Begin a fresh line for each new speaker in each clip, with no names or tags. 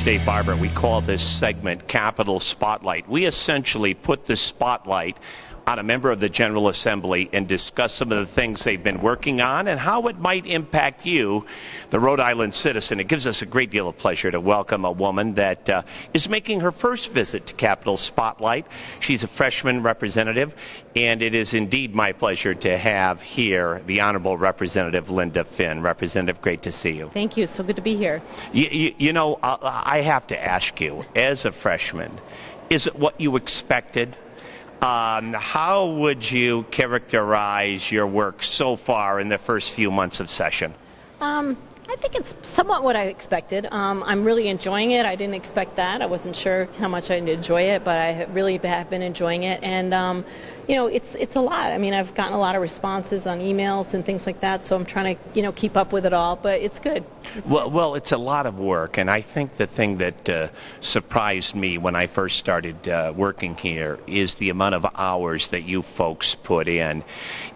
Dave Barber. We call this segment Capitol Spotlight. We essentially put the spotlight on a member of the General Assembly and discuss some of the things they've been working on and how it might impact you, the Rhode Island citizen. It gives us a great deal of pleasure to welcome a woman that is making her first visit to Capitol Spotlight. She's a freshman representative, and it is indeed my pleasure to have here the Honorable Representative Linda Finn. Representative, great to see you.
Thank you. So good to be here.
You know, I have to ask you, as a freshman, is it what you expected? How would you characterize your work so far in the first few months of session?
I think it's somewhat what I expected. I'm really enjoying it. I didn't expect that. I wasn't sure how much I'd enjoy it, but I really have been enjoying it. And, you know, it's a lot. I mean, I've gotten a lot of responses on emails and things like that, so I'm trying to, you know, keep up with it all, but it's good.
Well, it's a lot of work, and I think the thing that surprised me when I first started working here is the amount of hours that you folks put in.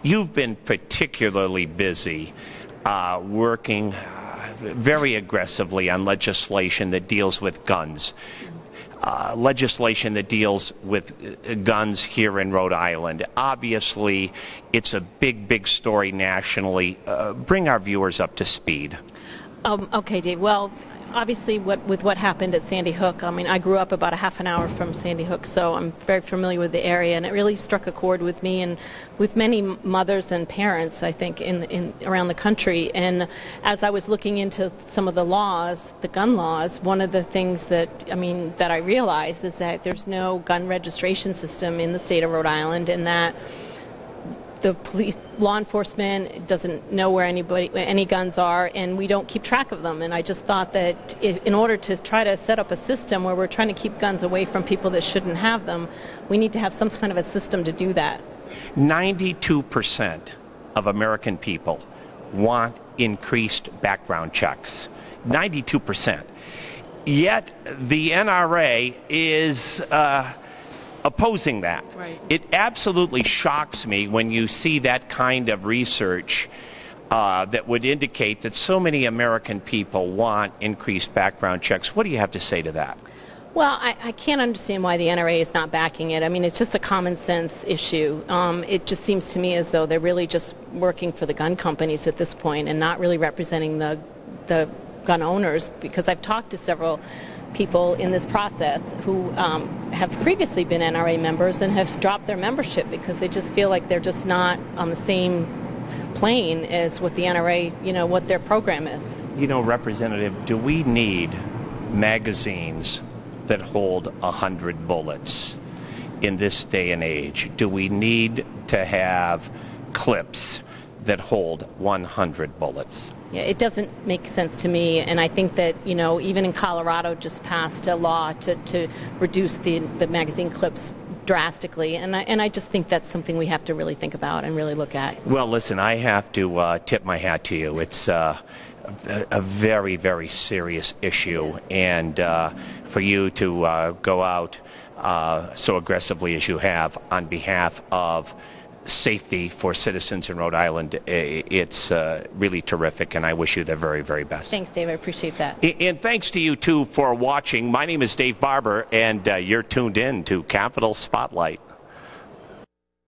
You've been particularly busy working very aggressively on legislation that deals with guns. Legislation that deals with guns here in Rhode Island. Obviously, it's a big story nationally. Bring our viewers up to speed.
Okay, Dave. Well, obviously, with what happened at Sandy Hook, I mean, I grew up about a half an hour from Sandy Hook, so I'm very familiar with the area, and it really struck a chord with me and with many mothers and parents, I think, in around the country. And as I was looking into some of the laws, the gun laws, one of the things that I realized is that there's no gun registration system in the state of Rhode Island, and that the police, law enforcement doesn't know where any guns are, and we don't keep track of them. And I just thought that in order to try to set up a system where we're trying to keep guns away from people that shouldn't have them, we need to have some kind of a system to do that.
92% of American people want increased background checks. 92%. Yet the NRA is opposing that.
Right.
It absolutely shocks me when you see that kind of research that would indicate that so many American people want increased background checks. What do you have to say to that?
Well, I can't understand why the NRA is not backing it. I mean, it's just a common sense issue. It just seems to me as though they're really just working for the gun companies at this point and not really representing the gun owners, because I've talked to several people in this process who have previously been NRA members and have dropped their membership because they just feel like they're just not on the same plane as what the NRA, you know, what their program is.
You know, Representative, do we need magazines that hold 100 bullets in this day and age? Do we need to have clips that hold 100 bullets?
Yeah, it doesn't make sense to me, and I think that, you know, even in Colorado just passed a law to reduce the magazine clips drastically, and I just think that's something we have to really think about and really look at.
Well, listen, I have to tip my hat to you. It's a very serious issue, and for you to go out so aggressively as you have on behalf of safety for citizens in Rhode Island, it's really terrific, and I wish you the very best.
Thanks, Dave. I appreciate that.
And thanks to you, too, for watching. My name is Dave Barber, and you're tuned in to Capitol Spotlight.